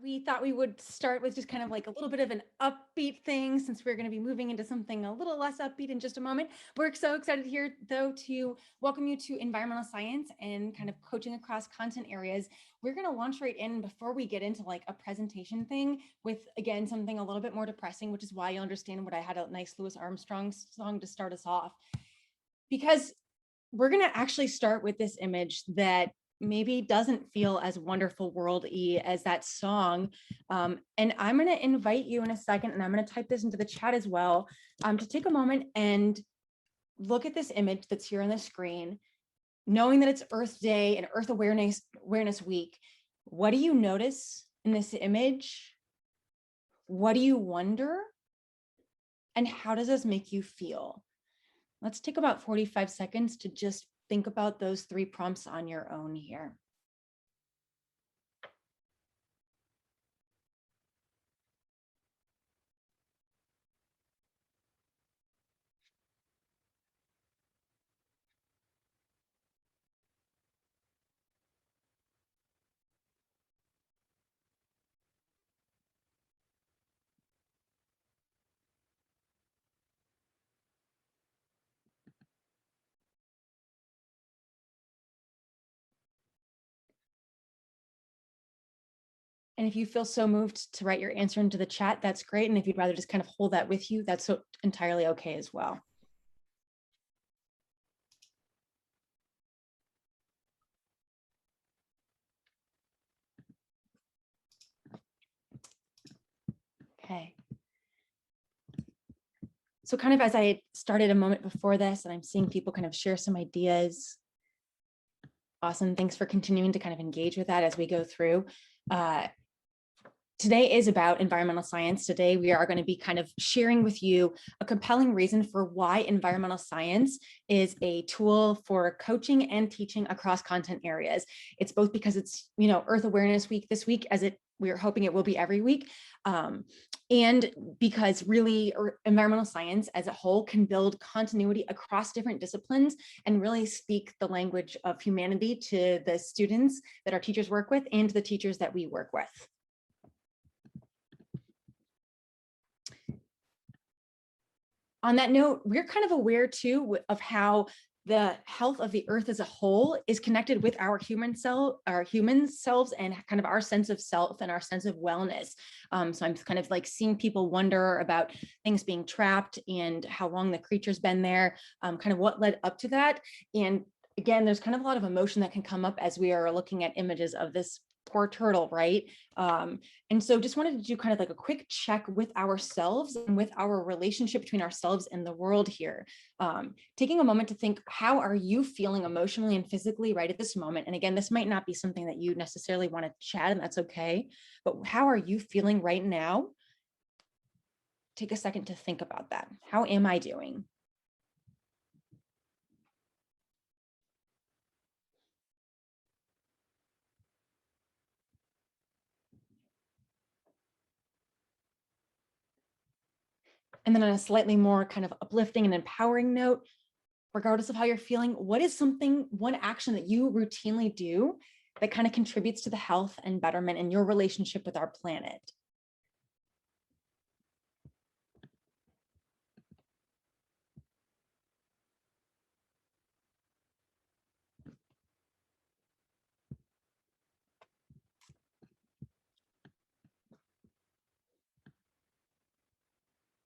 we thought we would start with just kind of like a little bit of an upbeat thing, since we're going to be moving into something a little less upbeat in just a moment. We're so excited here, though, to welcome you to environmental science and kind of coaching across content areas. We're going to launch right in before we get into like a presentation thing with, again, something a little bit more depressing, which is why you'll understand what I had a nice Louis Armstrong song to start us off. Because we're going to actually start with this image that maybe doesn't feel as wonderful world-y as that song. And I'm going to invite you in a second, and I'm going to type this into the chat as well, to take a moment and look at this image that's here on the screen, knowing that it's Earth Day and Earth Awareness Week. What do you notice in this image? What do you wonder? And how does this make you feel? Let's take about 45 seconds to just think about those 3 prompts on your own here. And if you feel so moved to write your answer into the chat, that's great. And if you'd rather just kind of hold that with you, that's so entirely okay as well. Okay. So kind of as I started a moment before this, and I'm seeing people kind of share some ideas. Awesome. Thanks for continuing to kind of engage with that as we go through. Today is about environmental science. Today, we are going to be kind of sharing with you a compelling reason for why environmental science is a tool for coaching and teaching across content areas. It's both because it's, Earth Awareness Week this week, as we're hoping it will be every week, and because really environmental science as a whole can build continuity across different disciplines and really speak the language of humanity to the students that our teachers work with and the teachers that we work with. On that note, we're kind of aware too of how the health of the earth as a whole is connected with our human selves and kind of our sense of self and our sense of wellness. So I'm kind of like seeing people wonder about things being trapped and how long the creature's been there, kind of what led up to that. And again, there's kind of a lot of emotion that can come up as we are looking at images of this poor turtle, right? And so just wanted to do kind of like a quick check with ourselves and with our relationship between ourselves and the world here. Taking a moment to think, how are you feeling emotionally and physically right at this moment? And again, this might not be something that you necessarily want to chat, and that's okay, but how are you feeling right now? Take a second to think about that. How am I doing? And then on a slightly more kind of uplifting and empowering note, regardless of how you're feeling, what is one action that you routinely do that kind of contributes to the health and betterment in your relationship with our planet?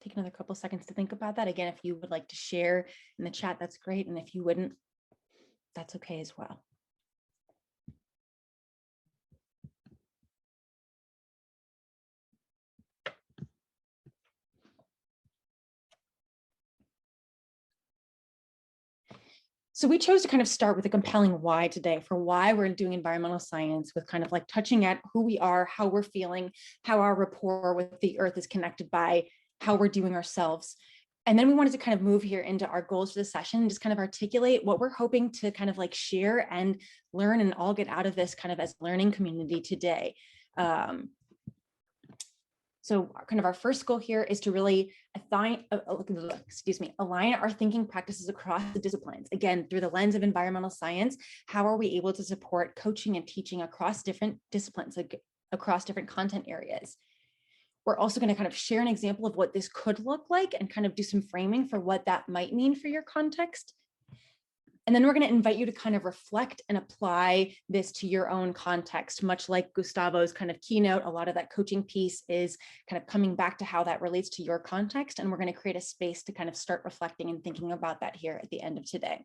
Take another couple seconds to think about that. Again, if you would like to share in the chat, that's great. And if you wouldn't, that's okay as well. So we chose to kind of start with a compelling why today for why we're doing environmental science, with kind of like touching at who we are, how we're feeling, how our rapport with the earth is connected by how we're doing ourselves. And then we wanted to kind of move here into our goals for the session and just kind of articulate what we're hoping to kind of like share and learn and all get out of this kind of as learning community today. So kind of our first goal here is to really align our thinking practices across the disciplines. Again, through the lens of environmental science, how are we able to support coaching and teaching across different disciplines? across different content areas. We're also going to kind of share an example of what this could look like and kind of do some framing for what that might mean for your context. And then we're going to invite you to kind of reflect and apply this to your own context, much like Gustavo's kind of keynote. A lot of that coaching piece is kind of coming back to how that relates to your context. And we're going to create a space to kind of start reflecting and thinking about that here at the end of today.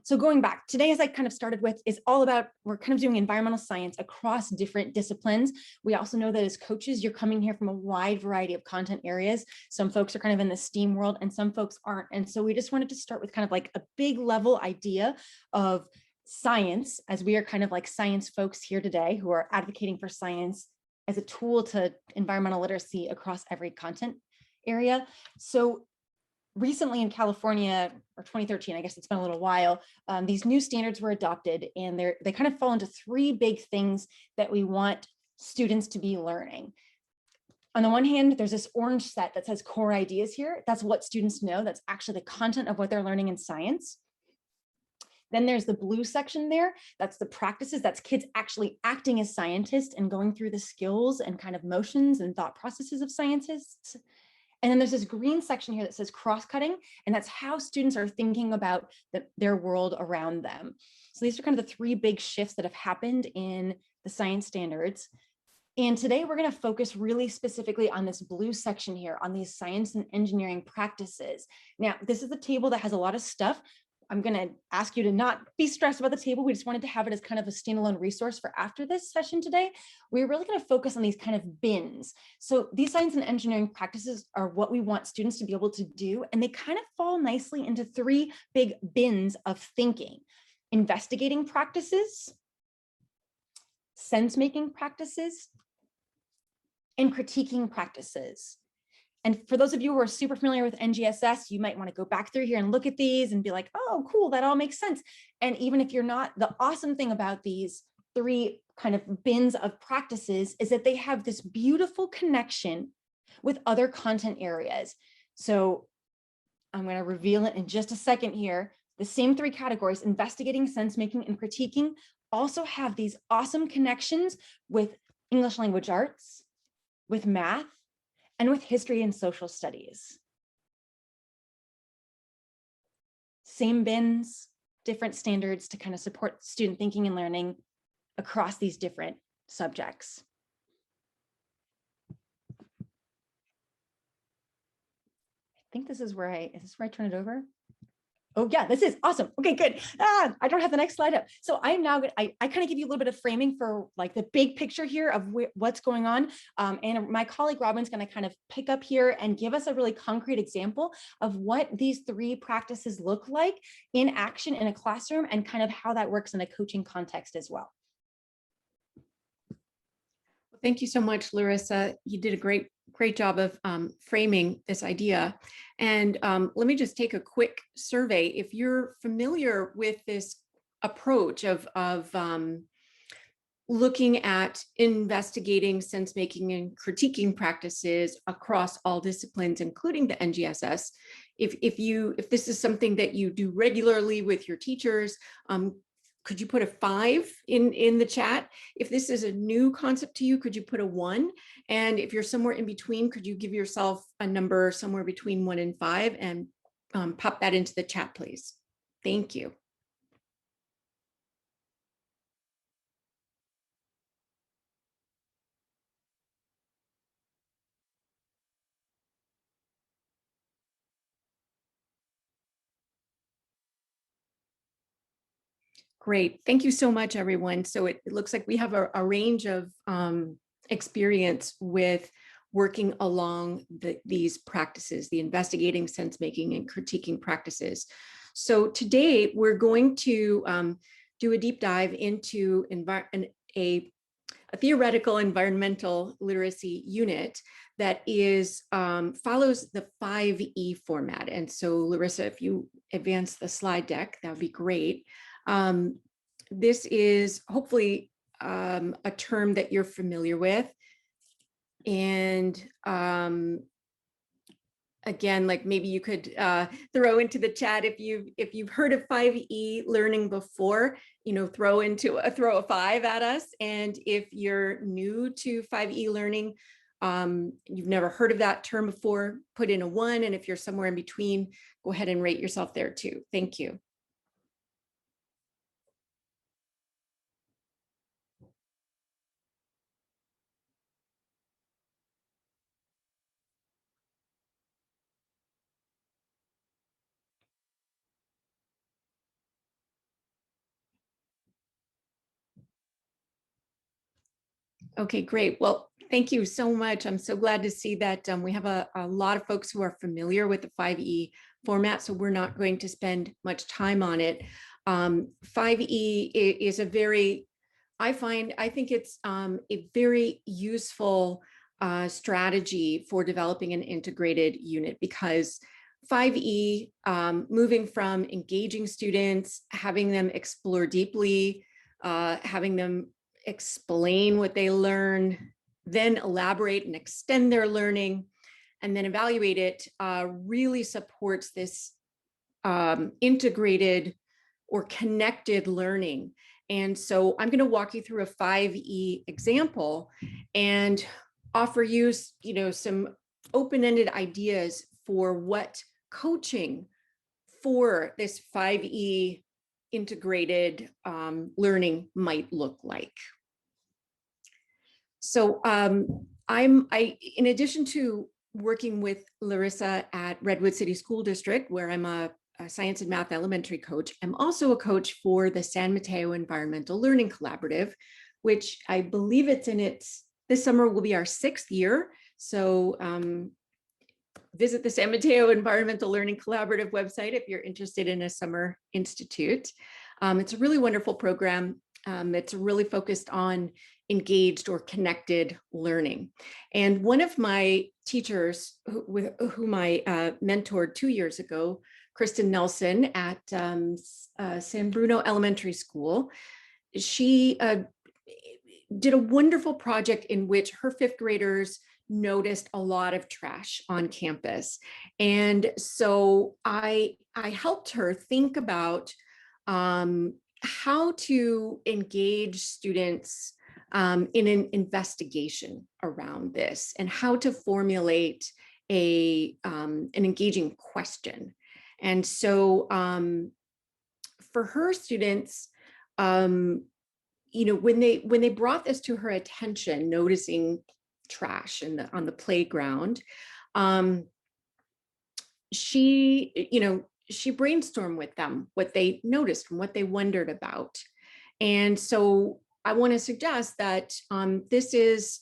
So going back, today, as I kind of started with, is all about, we're kind of doing environmental science across different disciplines. We also know that as coaches, you're coming here from a wide variety of content areas. Some folks are kind of in the STEAM world and some folks aren't. And so we just wanted to start with kind of like a big level idea of science, as we are kind of like science folks here today who are advocating for science as a tool to environmental literacy across every content area. So recently in California, or 2013, I guess it's been a little while, these new standards were adopted, and they kind of fall into three big things that we want students to be learning. On the one hand, there's this orange set that says core ideas here. That's what students know. That's actually the content of what they're learning in science. Then there's the blue section there. That's the practices. That's kids actually acting as scientists and going through the skills and kind of motions and thought processes of scientists. And then there's this green section here that says cross-cutting, and that's how students are thinking about their world around them. So these are kind of the three big shifts that have happened in the science standards. And today we're going to focus really specifically on this blue section here, on these science and engineering practices. Now, this is a table that has a lot of stuff. I'm going to ask you to not be stressed about the table. We just wanted to have it as kind of a standalone resource for after this session today. We're really going to focus on these kind of bins. So these science and engineering practices are what we want students to be able to do. And they kind of fall nicely into three big bins of thinking: investigating practices, sense-making practices, and critiquing practices. And for those of you who are super familiar with NGSS, you might want to go back through here and look at these and be like, oh, cool, that all makes sense. And even if you're not, the awesome thing about these three kind of bins of practices is that they have this beautiful connection with other content areas. So I'm going to reveal it in just a second here. The same three categories, investigating, sense-making, and critiquing, also have these awesome connections with English language arts, with math, and with history and social studies. Same bins, different standards to kind of support student thinking and learning across these different subjects. I think this is where is this where I turn it over? Oh yeah, this is awesome. Okay, good. I don't have the next slide up. So I'm now going to, I kind of give you a little bit of framing for like the big picture here of what's going on. And my colleague Robyn's going to kind of pick up here and give us a really concrete example of what these three practices look like in action in a classroom and kind of how that works in a coaching context as well. Thank you so much, Larissa. You did a great job of framing this idea. And let me just take a quick survey. If you're familiar with this approach of looking at investigating, sense-making, and critiquing practices across all disciplines, including the NGSS, if this is something that you do regularly with your teachers, could you put a 5 in the chat? If this is a new concept to you, could you put a 1? And if you're somewhere in between, could you give yourself a number somewhere between 1 and 5 and pop that into the chat, please? Thank you. Great. Thank you so much, everyone. So it looks like we have a range of experience with working along these practices, the investigating, sense-making, and critiquing practices. So today we're going to do a deep dive into a theoretical environmental literacy unit that is follows the 5E format. And so Larissa, if you advance the slide deck, that would be great. This is hopefully a term that you're familiar with. And again, like maybe you could throw into the chat if you've heard of 5E learning before. throw a 5 at us. And if you're new to 5E learning, you've never heard of that term before, put in a 1. And if you're somewhere in between, go ahead and rate yourself there too. Thank you. Okay, great. Well, thank you so much. I'm so glad to see that we have a lot of folks who are familiar with the 5E format, so we're not going to spend much time on it. 5E is a very, I think it's a very useful strategy for developing an integrated unit, because 5E, moving from engaging students, having them explore deeply, having them explain what they learn, then elaborate and extend their learning, and then evaluate it, really supports this integrated or connected learning. And so I'm going to walk you through a 5E example and offer you, some open-ended ideas for what coaching for this 5E integrated learning might look like. So in addition to working with Larissa at Redwood City School District, where I'm a science and math elementary coach, I'm also a coach for the San Mateo Environmental Learning Collaborative, which I believe this summer will be our 6th year. So visit the San Mateo Environmental Learning Collaborative website if you're interested in a summer institute. It's a really wonderful program. It's really focused on engaged or connected learning. And one of my teachers whom I mentored 2 years ago, Kristen Nelson at San Bruno Elementary School, she did a wonderful project in which her 5th graders noticed a lot of trash on campus. And so I helped her think about how to engage students in an investigation around this, and how to formulate an engaging question. And so for her students, when they brought this to her attention, noticing trash on the playground, she brainstormed with them what they noticed and what they wondered about. And so I want to suggest that this is,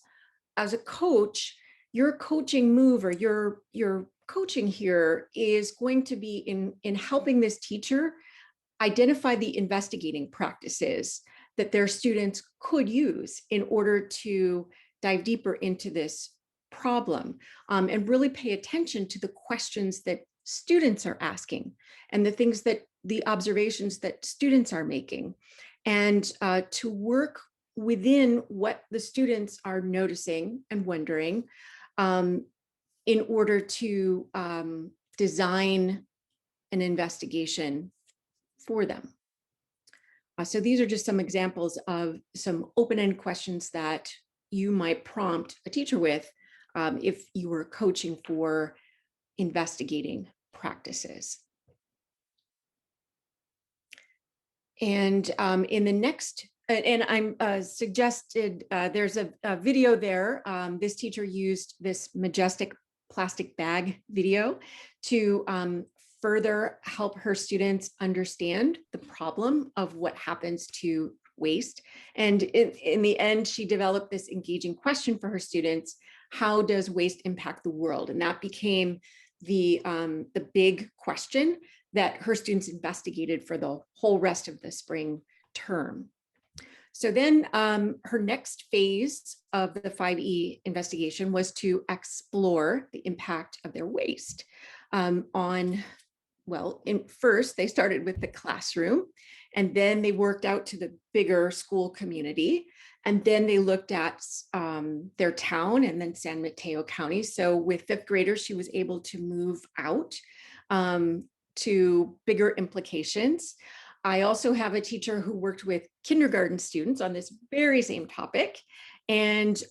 as a coach, your coaching move, or your coaching here is going to be in helping this teacher identify the investigating practices that their students could use in order to dive deeper into this problem, and really pay attention to the questions that students are asking, and the observations that students are making, and to work within what the students are noticing and wondering, in order to design an investigation for them. So these are just some examples of some open-ended questions that you might prompt a teacher with if you were coaching for investigating practices. And in the next, and I'm suggested, there's a video there. This teacher used this majestic plastic bag video to further help her students understand the problem of what happens to waste. And in the end, she developed this engaging question for her students: how does waste impact the world? And that became the big question that her students investigated for the whole rest of the spring term. So then her next phase of the 5E investigation was to explore the impact of their waste first they started with the classroom, and then they worked out to the bigger school community, and then they looked at their town and then San Mateo County. So with 5th graders, she was able to move out to bigger implications. I also have a teacher who worked with kindergarten students on this very same topic. And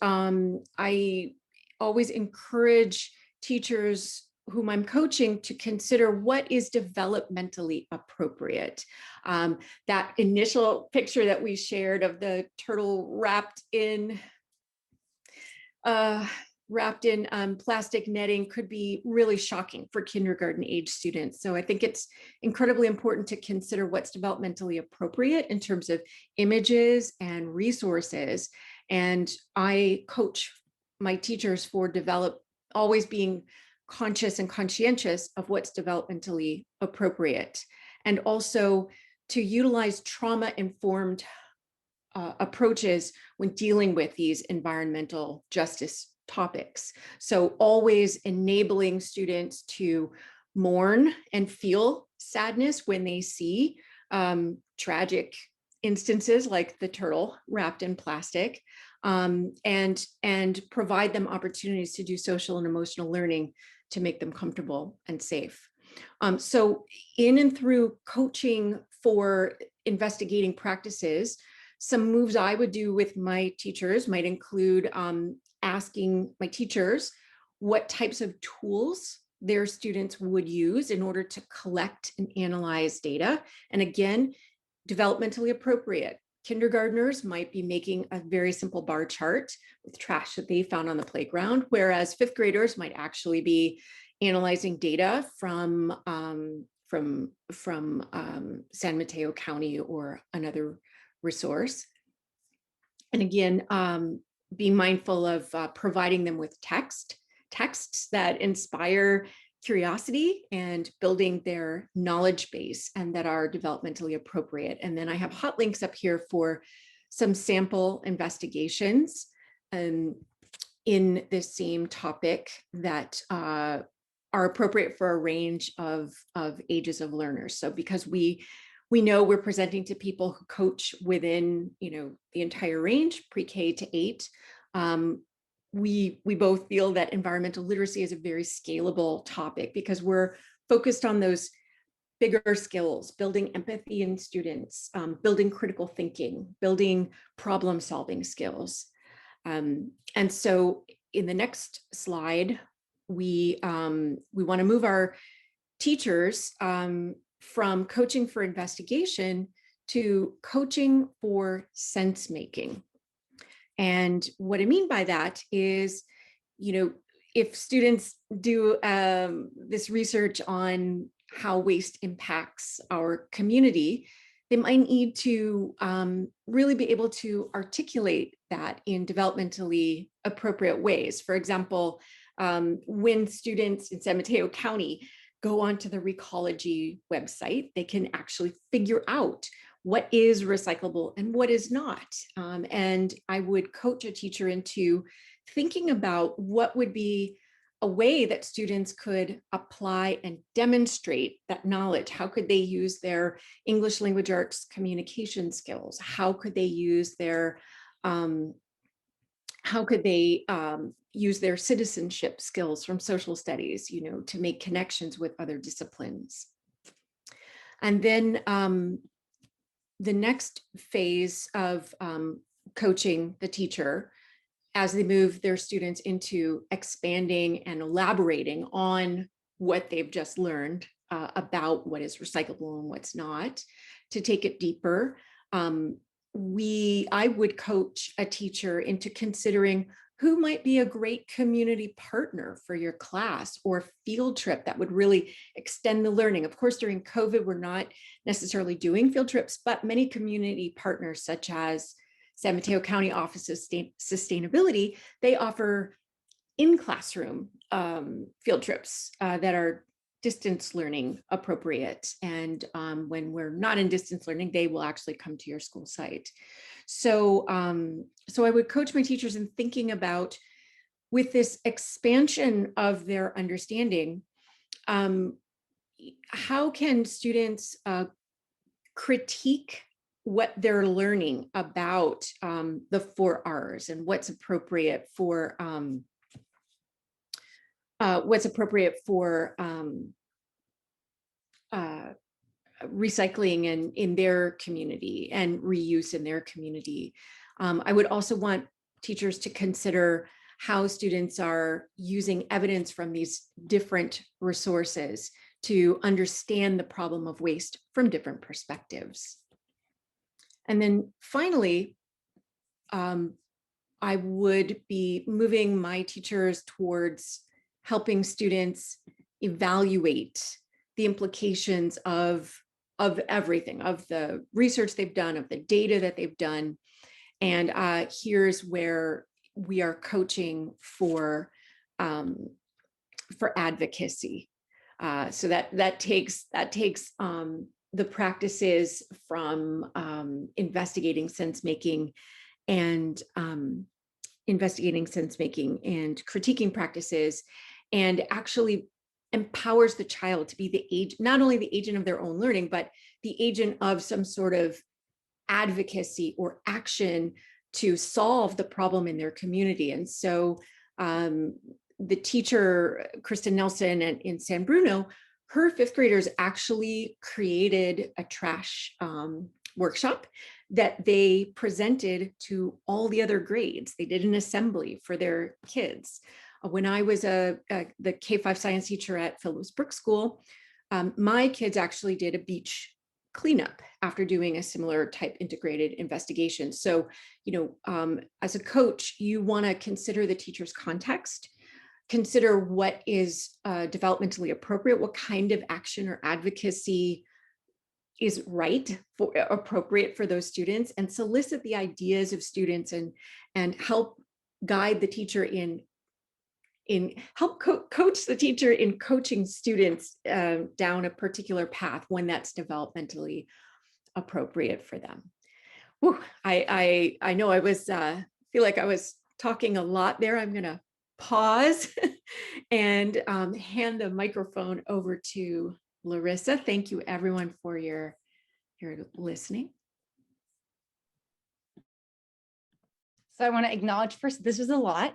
I always encourage teachers whom I'm coaching to consider what is developmentally appropriate. That initial picture that we shared of the turtle wrapped in plastic netting could be really shocking for kindergarten age students. So I think it's incredibly important to consider what's developmentally appropriate in terms of images and resources. And I coach my teachers for always being conscious and conscientious of what's developmentally appropriate, and also to utilize trauma-informed approaches when dealing with these environmental justice topics. So always enabling students to mourn and feel sadness when they see tragic instances like the turtle wrapped in plastic, and provide them opportunities to do social and emotional learning to make them comfortable and safe. So in and through coaching for investigating practices, some moves I would do with my teachers might include asking my teachers what types of tools their students would use in order to collect and analyze data. And again, developmentally appropriate. Kindergartners might be making a very simple bar chart with trash that they found on the playground, whereas fifth graders might actually be analyzing data from San Mateo County or another resource. And again, be mindful of providing them with texts that inspire curiosity and building their knowledge base and that are developmentally appropriate. And then I have hot links up here for some sample investigations in this same topic that are appropriate for a range of ages of learners. So because we know we're presenting to people who coach within, the entire range, pre-K to 8. We both feel that environmental literacy is a very scalable topic because we're focused on those bigger skills, building empathy in students, building critical thinking, building problem-solving skills. And so in the next slide, we want to move our teachers from coaching for investigation to coaching for sense making. And what I mean by that is, if students do this research on how waste impacts our community, they might need to really be able to articulate that in developmentally appropriate ways. For example, when students in San Mateo County go onto the Recology website, they can actually figure out what is recyclable and what is not. And I would coach a teacher into thinking about what would be a way that students could apply and demonstrate that knowledge. How could they use their English language arts communication skills? How could they use their use their citizenship skills from social studies, to make connections with other disciplines? And then the next phase of coaching the teacher as they move their students into expanding and elaborating on what they've just learned about what is recyclable and what's not, to take it deeper. I would coach a teacher into considering who might be a great community partner for your class or field trip that would really extend the learning. Of course, during COVID, we're not necessarily doing field trips, but many community partners such as San Mateo County Office of Sustainability, they offer in-classroom field trips that are distance learning appropriate. And when we're not in distance learning, they will actually come to your school site. So, so I would coach my teachers in thinking about, with this expansion of their understanding, how can students critique what they're learning about the 4 R's and what's appropriate for recycling in their community and reuse in their community. I would also want teachers to consider how students are using evidence from these different resources to understand the problem of waste from different perspectives. And then finally, I would be moving my teachers towards helping students evaluate the implications of everything, of the research they've done, of the data that they've done. And here's where we are coaching for advocacy. So that takes the practices from investigating sense making and critiquing practices, and actually empowers the child to be not only the agent of their own learning, but the agent of some sort of advocacy or action to solve the problem in their community. And so the teacher, Kristen Nelson in San Bruno, her fifth graders actually created a trash workshop that they presented to all the other grades. They did an assembly for their kids. When I was the K-5 science teacher at Phillips Brooks School, my kids actually did a beach cleanup after doing a similar type integrated investigation. So, as a coach, you want to consider the teacher's context, consider what is developmentally appropriate, what kind of action or advocacy is appropriate for those students, and solicit the ideas of students and help guide the teacher coach the teacher in coaching students down a particular path when that's developmentally appropriate for them. Whew, I know I was feel like I was talking a lot there. I'm going to pause and hand the microphone over to Larissa. Thank you everyone for your listening. So I want to acknowledge first, this was a lot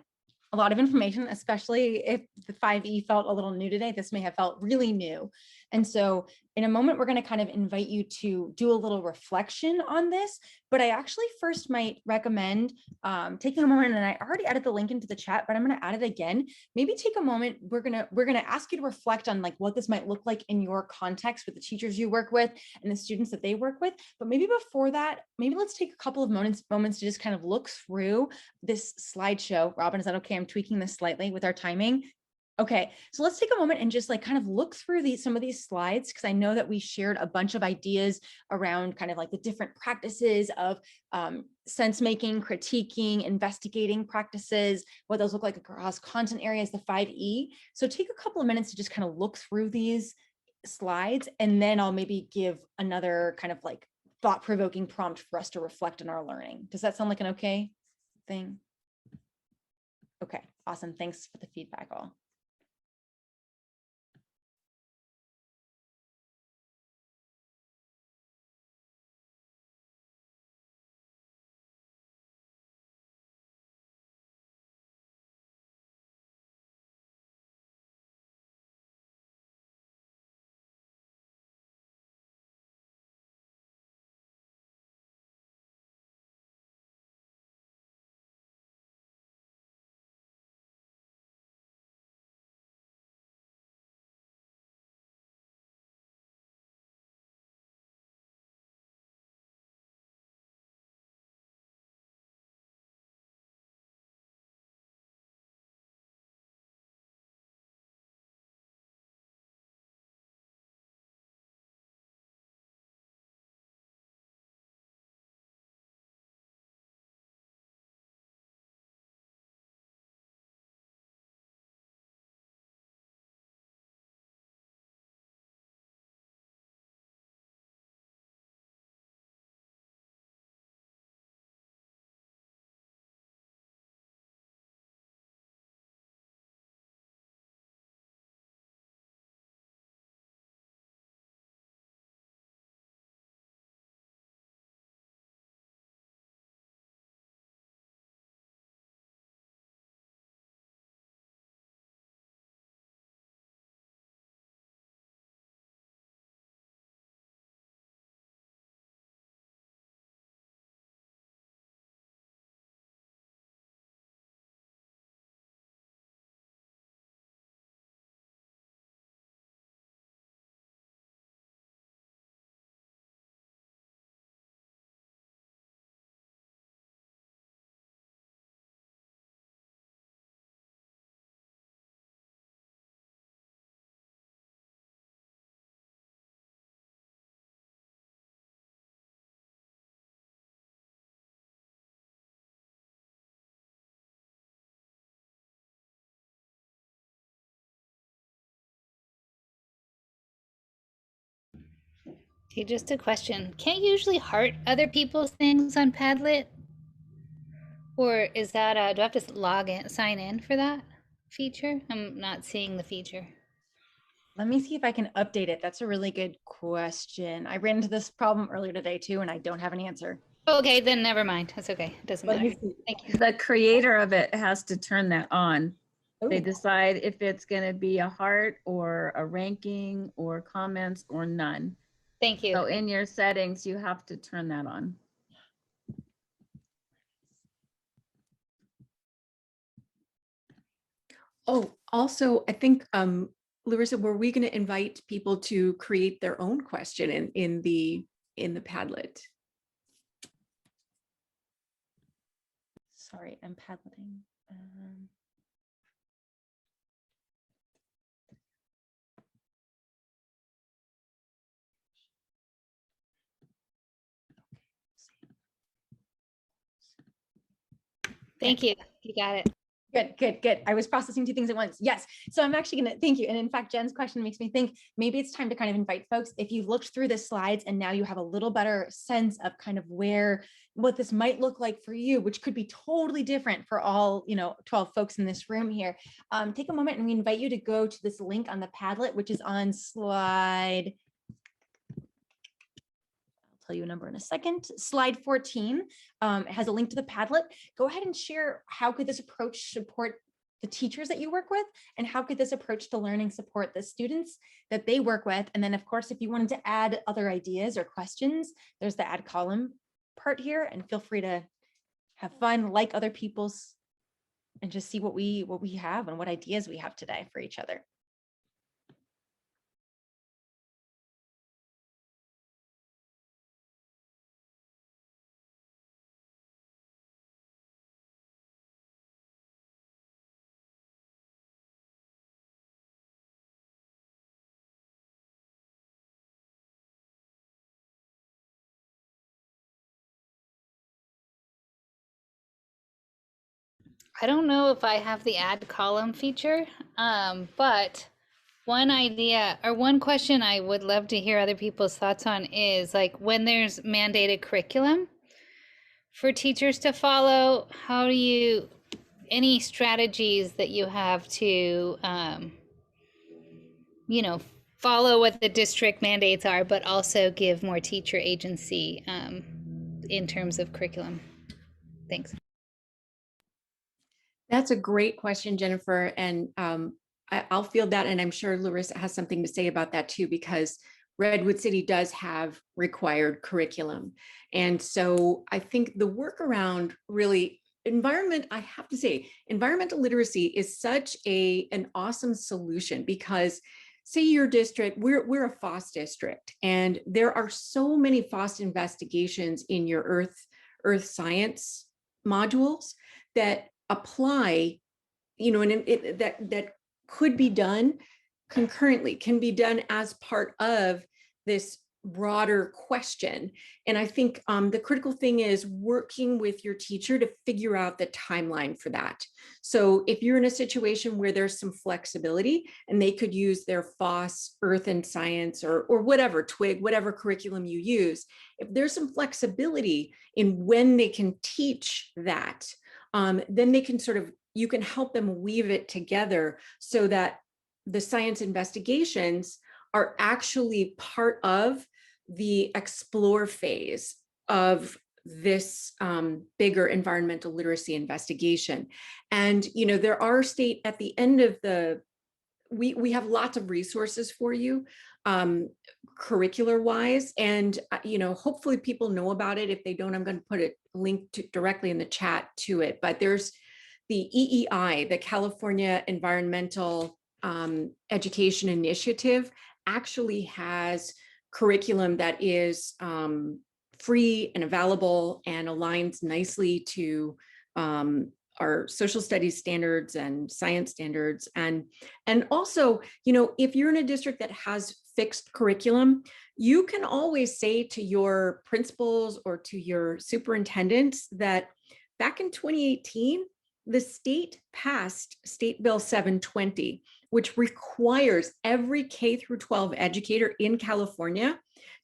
of information, especially if the 5E felt a little new today. This may have felt really new. And so in a moment, we're going to kind of invite you to do a little reflection on this, but I actually first might recommend taking a moment, and I already added the link into the chat, but I'm going to add it again. Maybe take a moment. We're going to ask you to reflect on like what this might look like in your context with the teachers you work with and the students that they work with. But maybe before that, maybe let's take a couple of moments to just kind of look through this slideshow. Robyn, is that okay? I'm tweaking this slightly with our timing. Okay, so let's take a moment and just like kind of look through some of these slides, because I know that we shared a bunch of ideas around kind of like the different practices of sense making, critiquing, investigating practices, what those look like across content areas, the 5E. So take a couple of minutes to just kind of look through these slides, and then I'll maybe give another kind of like thought-provoking prompt for us to reflect on our learning. Does that sound like an okay thing? Okay, awesome. Thanks for the feedback all. Okay, just a question. Can't you usually heart other people's things on Padlet? Or is that, do I have to log in, sign in for that feature? I'm not seeing the feature. Let me see if I can update it. That's a really good question. I ran into this problem earlier today too, and I don't have an answer. Okay, then never mind. That's okay. It doesn't Let me matter. see. Thank you. The creator of it has to turn that on. They Oh, decide if it's going to be a heart or a ranking or comments or none. Thank you. So in your settings, you have to turn that on. Oh, also, I think, Larissa, were we going to invite people to create their own question in the Padlet? sorry, I'm padletting. Thank you. You got it. Good, good, good. I was processing two things at once. Yes. So I'm actually going to thank you. And in fact, Jen's question makes me think maybe it's time to kind of invite folks. If you've looked through the slides and now you have a little better sense of kind of what this might look like for you, which could be totally different for all, 12 folks in this room here. Take a moment and we invite you to go to this link on the Padlet, which is on slide, tell you a number in a second. Slide 14 has a link to the Padlet. Go ahead and share how could this approach support the teachers that you work with, and how could this approach to learning support the students that they work with. And then of course, if you wanted to add other ideas or questions, there's the add column part here, and feel free to have fun, like other people's, and just see what we have and what ideas we have today for each other. I don't know if I have the add column feature, but one idea or one question I would love to hear other people's thoughts on is like when there's mandated curriculum for teachers to follow, how do you, any strategies that you have to, follow what the district mandates are, but also give more teacher agency in terms of curriculum? Thanks. That's a great question, Jennifer. And I'll field that. And I'm sure Larissa has something to say about that too, because Redwood City does have required curriculum. And so I think the workaround really, I have to say, environmental literacy is such an awesome solution, because say your district, we're a FOSS district, and there are so many FOSS investigations in your earth science modules that apply, and that could be done concurrently, can be done as part of this broader question. And I think the critical thing is working with your teacher to figure out the timeline for that. So if you're in a situation where there's some flexibility and they could use their FOSS, Earth and Science, or whatever, TWIG, whatever curriculum you use, if there's some flexibility in when they can teach that, then they can you can help them weave it together so that the science investigations are actually part of the explore phase of this bigger environmental literacy investigation. And, there are at the end of we have lots of resources for you, curricular wise, and hopefully people know about it. If they don't, I'm going to put a link directly in the chat to it. But there's the EEI, the California Environmental Education Initiative, actually has curriculum that is free and available and aligns nicely to our social studies standards and science standards. And also, if you're in a district that has fixed curriculum, you can always say to your principals or to your superintendents that back in 2018, the state passed State Bill 720, which requires every K through 12 educator in California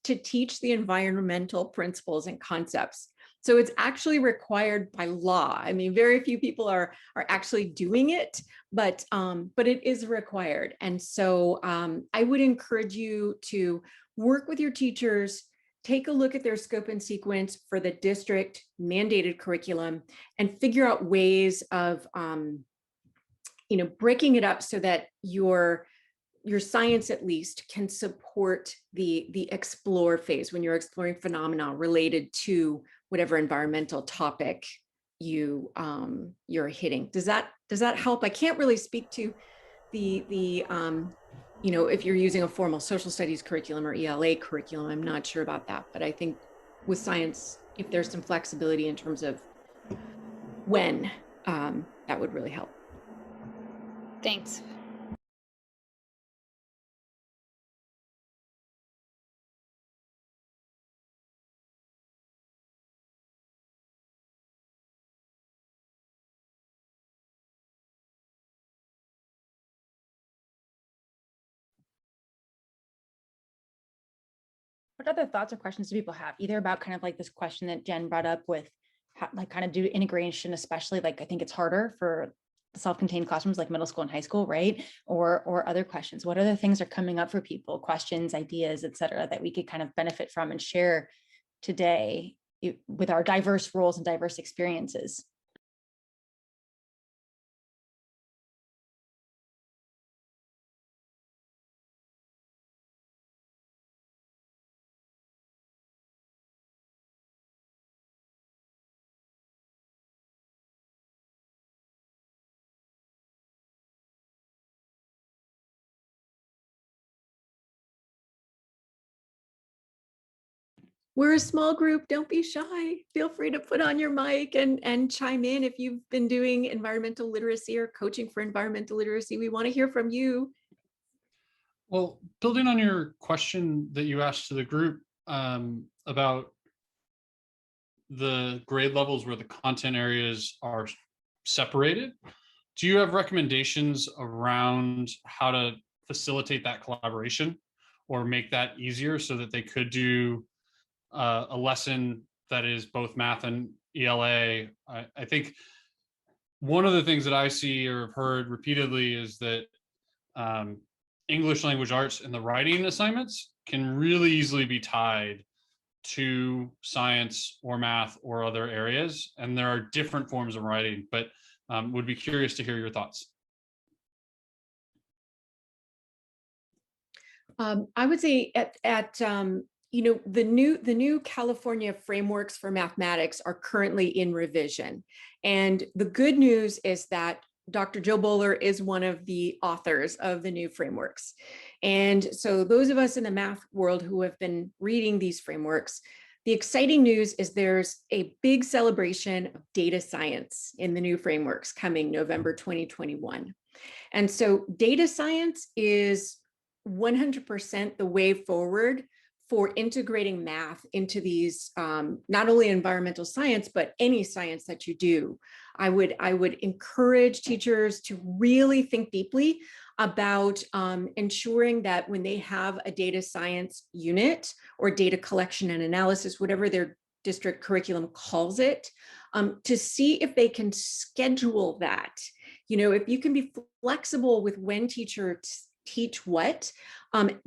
to teach the environmental principles and concepts. So it's actually required by law. I mean, very few people are actually doing it, but it is required. And so I would encourage you to work with your teachers, take a look at their scope and sequence for the district mandated curriculum, and figure out ways of breaking it up so that your science at least can support the explore phase when you're exploring phenomena related to whatever environmental topic you're hitting. Does that help? I can't really speak to the if you're using a formal social studies curriculum or ELA curriculum. I'm not sure about that, but I think with science, if there's some flexibility in terms of when, that would really help. Thanks. What other thoughts or questions do people have, either about kind of like this question that Jen brought up with how, like, kind of do integration, especially like I think it's harder for the self-contained classrooms like middle school and high school, right? Or other questions. What other things are coming up for people, questions, ideas, et cetera, that we could kind of benefit from and share today with our diverse roles and diverse experiences? We're a small group. Don't be shy. Feel free to put on your mic and chime in if you've been doing environmental literacy or coaching for environmental literacy. We want to hear from you. Well, building on your question that you asked to the group about the grade levels where the content areas are separated, do you have recommendations around how to facilitate that collaboration or make that easier so that they could do a lesson that is both math and ELA? I think one of the things that I see or have heard repeatedly is that English language arts and the writing assignments can really easily be tied to science or math or other areas. And there are different forms of writing, but would be curious to hear your thoughts. I would say the new California frameworks for mathematics are currently in revision. And the good news is that Dr. Joe Bowler is one of the authors of the new frameworks. And so those of us in the math world who have been reading these frameworks, the exciting news is there's a big celebration of data science in the new frameworks coming November 2021. And so data science is 100% the way forward for integrating math into these, not only environmental science, but any science that you do. I would encourage teachers to really think deeply about ensuring that when they have a data science unit or data collection and analysis, whatever their district curriculum calls it, to see if they can schedule that. If you can be flexible with when teachers teach what,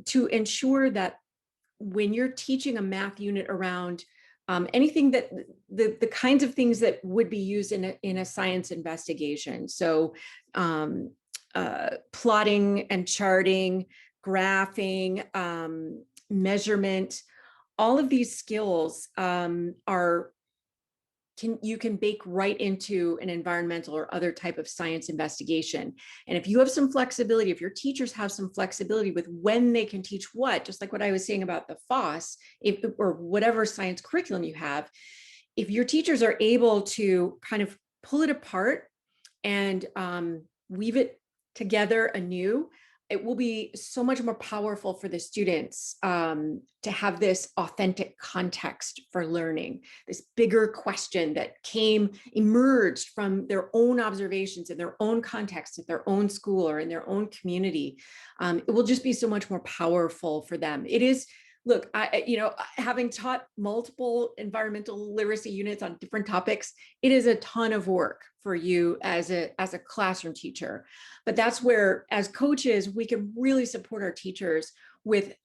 to ensure that when you're teaching a math unit around anything that the kinds of things that would be used in a science investigation. So plotting and charting, graphing, measurement, all of these skills you can bake right into an environmental or other type of science investigation. And if you have some flexibility, if your teachers have some flexibility with when they can teach what, just like what I was saying about the FOSS, or whatever science curriculum you have, if your teachers are able to kind of pull it apart and weave it together anew, it will be so much more powerful for the students to have this authentic context for learning, this bigger question that emerged from their own observations in their own context at their own school or in their own community. It will just be so much more powerful for them. It is look, having taught multiple environmental literacy units on different topics, it is a ton of work for you as a classroom teacher. But that's where, as coaches, we can really support our teachers with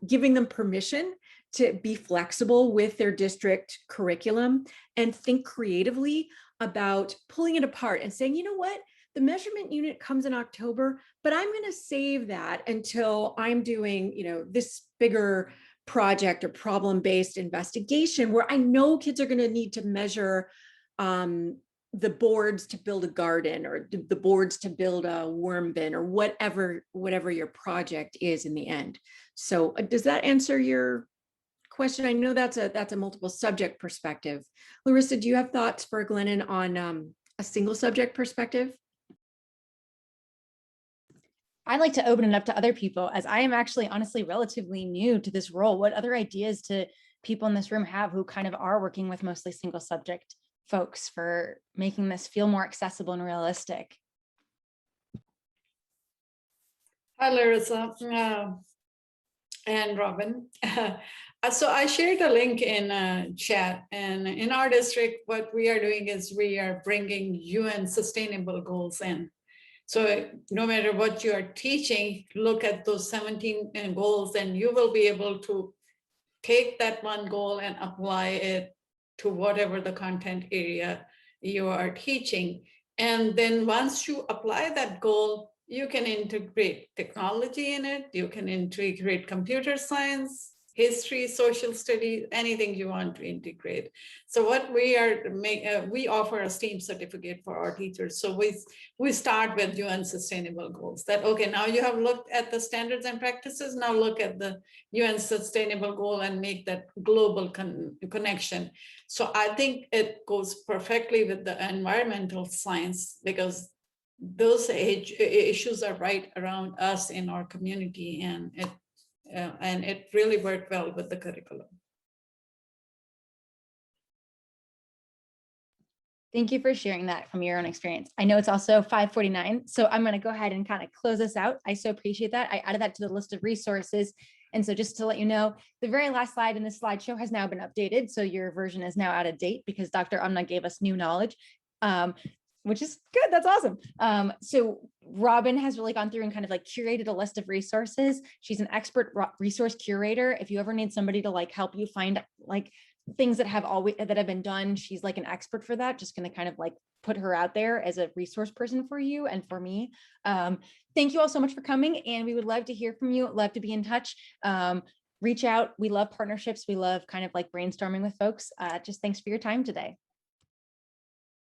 giving them permission to be flexible with their district curriculum and think creatively about pulling it apart and saying, you know what, the measurement unit comes in October, but I'm going to save that until I'm doing, this bigger project or problem-based investigation where I know kids are going to need to measure the boards to build a garden or the boards to build a worm bin or whatever your project is in the end. So does that answer your question? I know that's a multiple subject perspective. Larissa, do you have thoughts for Glennon on a single subject perspective? I'd like to open it up to other people, as I am actually honestly relatively new to this role. What other ideas do people in this room have who kind of are working with mostly single subject folks for making this feel more accessible and realistic? Hi, Larissa and Robyn. So I shared a link in chat, and in our district, what we are doing is we are bringing UN sustainable goals in. So no matter what you are teaching, look at those 17 goals, and you will be able to take that one goal and apply it to whatever the content area you are teaching. And then once you apply that goal, you can integrate technology in it. You can integrate computer science, history, social studies, anything you want to integrate. So what we offer a STEAM certificate for our teachers. So we start with UN sustainable goals. That, okay, now you have looked at the standards and practices, now look at the UN sustainable goal and make that global connection. So I think it goes perfectly with the environmental science, because those issues are right around us in our community, and it really worked well with the curriculum. Thank you for sharing that from your own experience. I know it's also 5:49, so I'm going to go ahead and kind of close this out. I so appreciate that. I added that to the list of resources. And so just to let you know, the very last slide in this slideshow has now been updated. So your version is now out of date because Dr. Amna gave us new knowledge, which is good. That's awesome. So Robyn has really gone through and kind of like curated a list of resources. She's an expert resource curator. If you ever need somebody to like help you find like things that have been done, she's like an expert for that. Just going to kind of like put her out there as a resource person for you and for me. Thank you all so much for coming, and we would love to hear from you. Love to be in touch. Reach out. We love partnerships. We love kind of like brainstorming with folks. Just thanks for your time today.